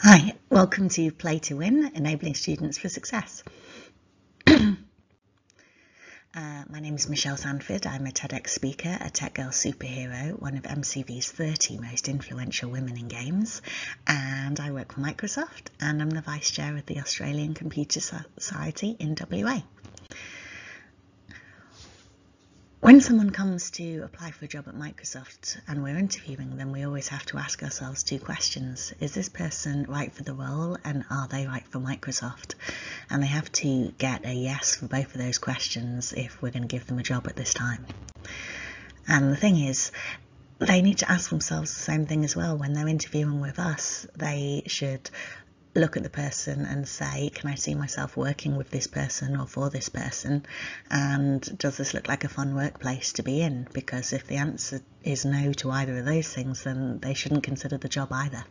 Hi, welcome to Play2Win, Enabling Students for Success. My name is Michelle Sanford. I'm a TEDx speaker, a tech girl superhero, one of MCV's 30 most influential women in games, and I work for Microsoft, and I'm the Vice Chair of the Australian Computer Society in WA. When someone comes to apply for a job at Microsoft and we're interviewing them, we always have to ask ourselves two questions. Is this person right for the role, and are they right for Microsoft? And they have to get a yes for both of those questions if we're going to give them a job at this time. And the thing is, they need to ask themselves the same thing as well. When they're interviewing with us, they should look at the person and say, can I see myself working with this person or for this person, and does this look like a fun workplace to be in? Because if the answer is no to either of those things, then they shouldn't consider the job either.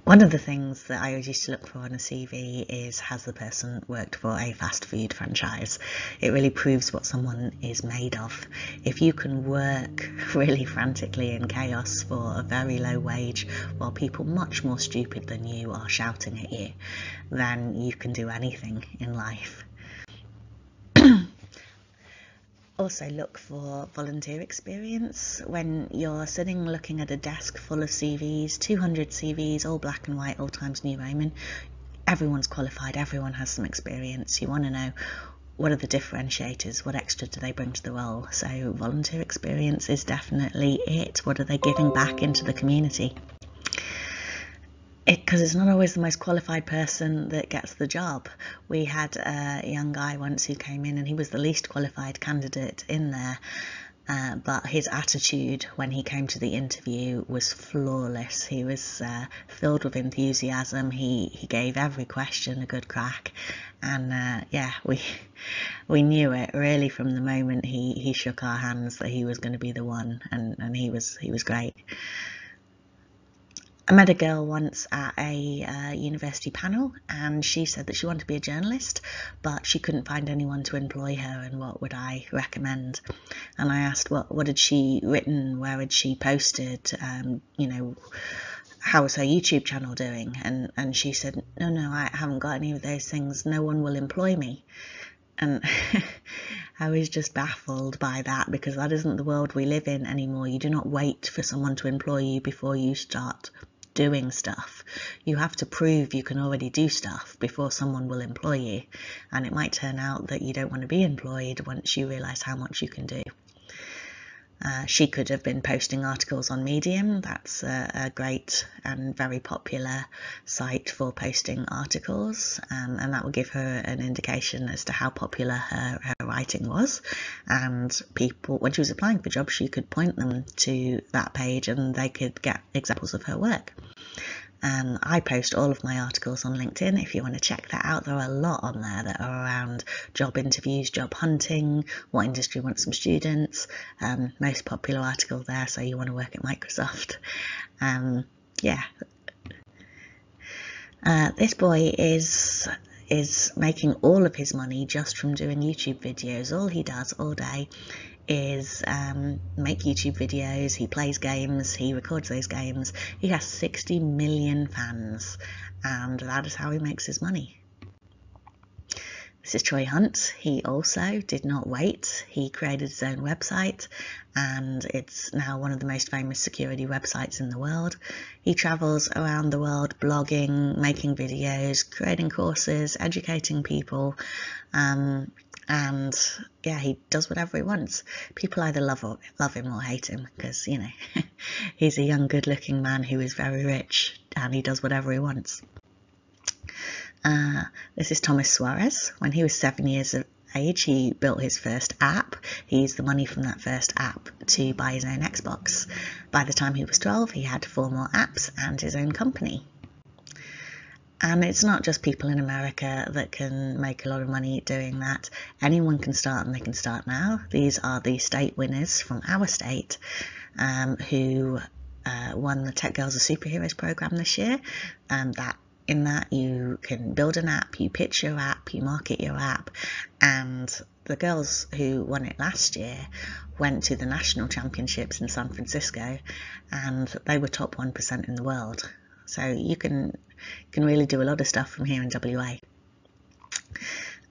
One of the things that I always used to look for on a CV is, has the person worked for a fast food franchise? It really proves what someone is made of. If you can work really frantically in chaos for a very low wage while people much more stupid than you are shouting at you, then you can do anything in life. Also look for volunteer experience. When you're sitting looking at a desk full of CVs, 200 CVs, all black and white, all Times New Roman, everyone's qualified, everyone has some experience. You want to know, what are the differentiators? What extra do they bring to the role? So volunteer experience is definitely it. What are they giving back into the community? Because it's not always the most qualified person that gets the job. We had a young guy once who came in and he was the least qualified candidate in there, but his attitude when he came to the interview was flawless. He was filled with enthusiasm. He gave every question a good crack, and yeah, we knew it really from the moment he shook our hands that he was going to be the one, and he was great. I met a girl once at a university panel, and she said that she wanted to be a journalist, but she couldn't find anyone to employ her, and what would I recommend? And I asked what had she written, where had she posted, you know, how was her YouTube channel doing? And she said, no, I haven't got any of those things, no one will employ me. And I was just baffled by that, because that isn't the world we live in anymore. You do not wait for someone to employ you before you start doing stuff. You have to prove you can already do stuff before someone will employ you, and it might turn out that you don't want to be employed once you realise how much you can do. She could have been posting articles on Medium. That's a great and very popular site for posting articles, and that will give her an indication as to how popular her writing was. And people, when she was applying for jobs, she could point them to that page and they could get examples of her work. I post all of my articles on LinkedIn. If you want to check that out, there are a lot on there that are around job interviews, job hunting, what industry wants some students. Most popular article there, so you want to work at Microsoft. Yeah. This boy is making all of his money just from doing YouTube videos. All he does all day is make YouTube videos. He plays games, he records those games. He has 60 million fans, and that is how he makes his money. This is Troy Hunt. He also did not wait. He created his own website, and it's now one of the most famous security websites in the world. He travels around the world blogging, making videos, creating courses, educating people, and yeah, he does whatever he wants. People either love him or hate him, because, you know, he's a young, good-looking man who is very rich, and he does whatever he wants. This is Thomas Suarez. When he was 7 years of age, he built his first app. He used the money from that first app to buy his own Xbox. By the time he was 12, he had 4 more apps and his own company. And it's not just people in America that can make a lot of money doing that. Anyone can start, and they can start now. These are the state winners from our state who won the Tech Girls Are Superheroes program this year. In that you can build an app, you pitch your app, you market your app, and the girls who won it last year went to the national championships in San Francisco, and they were top 1% in the world. So you can really do a lot of stuff from here in WA.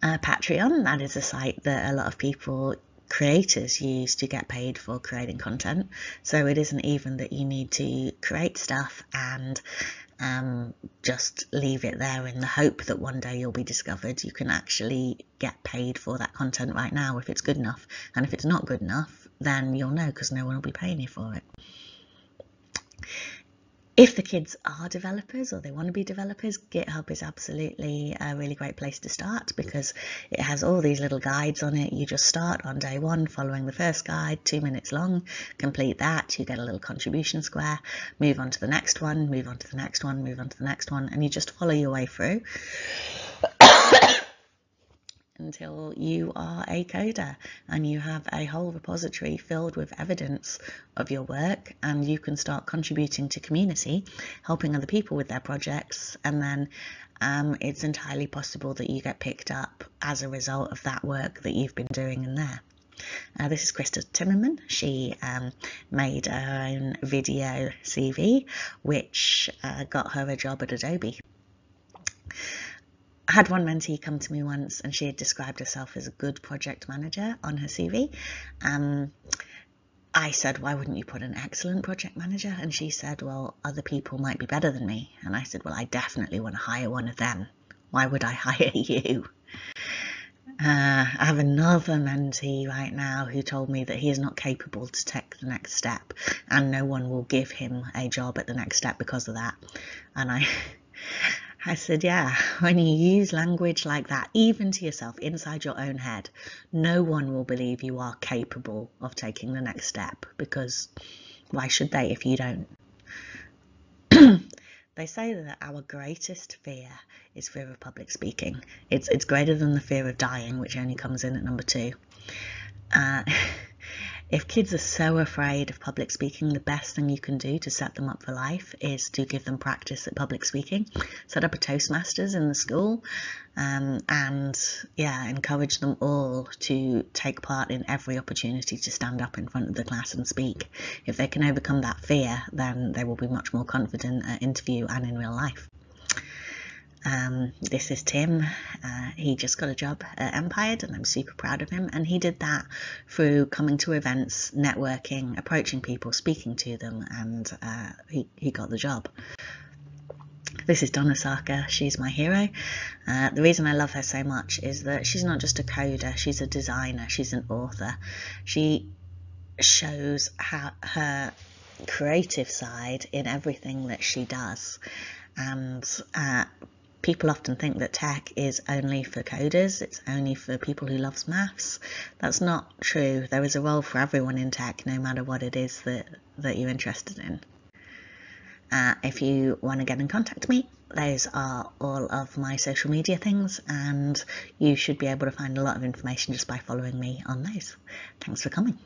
Patreon, that is a site that a lot of people, creators, use to get paid for creating content. So it isn't even that you need to create stuff and just leave it there in the hope that one day you'll be discovered. You can actually get paid for that content right now if it's good enough. And if it's not good enough, then you'll know, because no one will be paying you for it. If the kids are developers or they want to be developers, GitHub is absolutely a really great place to start, because it has all these little guides on it. You just start on day one following the first guide, 2 minutes long, complete that, you get a little contribution square, move on to the next one, move on to the next one, move on to the next one, and you just follow your way through until you are a coder and you have a whole repository filled with evidence of your work, and you can start contributing to community, helping other people with their projects, and then it's entirely possible that you get picked up as a result of that work that you've been doing in there. This is Krista Timmerman. She made her own video CV, which got her a job at Adobe. I had one mentee come to me once, and she had described herself as a good project manager on her CV. I said, why wouldn't you put an excellent project manager? And she said, well, other people might be better than me. And I said, well, I definitely want to hire one of them. Why would I hire you? I have another mentee right now who told me that he is not capable to take the next step, and no one will give him a job at the next step because of that. And I said, yeah, when you use language like that, even to yourself, inside your own head, no one will believe you are capable of taking the next step, because why should they if you don't? They say that our greatest fear is fear of public speaking. It's greater than the fear of dying, which only comes in at number 2. If kids are so afraid of public speaking, the best thing you can do to set them up for life is to give them practice at public speaking. Set up a Toastmasters in the school, and yeah, encourage them all to take part in every opportunity to stand up in front of the class and speak. If they can overcome that fear, then they will be much more confident at interview and in real life. This is Tim. He just got a job at Empire, and I'm super proud of him. And he did that through coming to events, networking, approaching people, speaking to them, and he got the job. This is Donna Saka. She's my hero. The reason I love her so much is that she's not just a coder, she's a designer, she's an author. She shows her creative side in everything that she does. And people often think that tech is only for coders, it's only for people who love maths. That's not true. There is a role for everyone in tech, no matter what it is that you're interested in. If you want to get in contact with me, those are all of my social media things, and you should be able to find a lot of information just by following me on those. Thanks for coming.